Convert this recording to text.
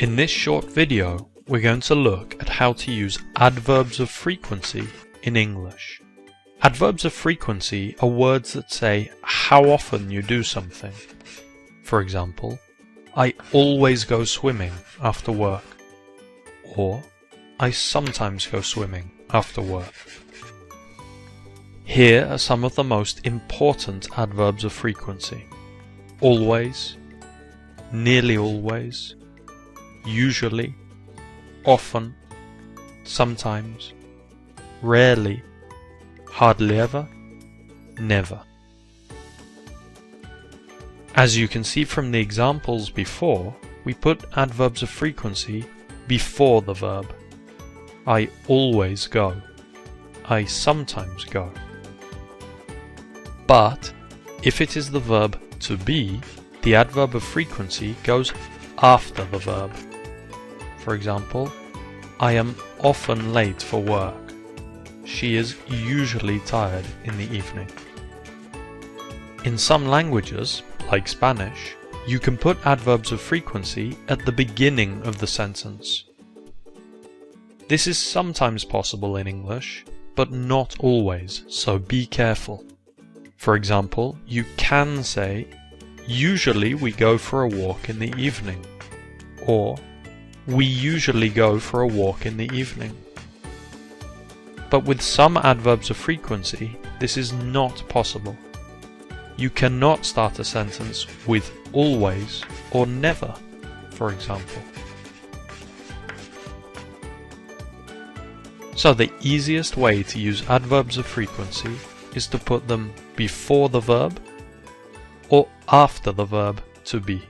In this short video, we're going to look at how to use adverbs of frequency in English. Adverbs of frequency are words that say how often you do something. For example, I always go swimming after work, or I sometimes go swimming after work. Here are some of the most important adverbs of frequency: always, nearly always, usually, often, sometimes, rarely, hardly ever, never. As you can see from the examples before, we put adverbs of frequency before the verb. I always go. I sometimes go. But if it is the verb to be, the adverb of frequency goes after the verb. For example, I am often late for work. She is usually tired in the evening. In some languages, like Spanish, you can put adverbs of frequency at the beginning of the sentence. This is sometimes possible in English, but not always, so be careful. For example, you can say, usually we go for a walk in the evening, or we usually go for a walk in the evening. But with some adverbs of frequency, this is not possible. You cannot start a sentence with always or never, for example. So the easiest way to use adverbs of frequency is to put them before the verb or after the verb to be.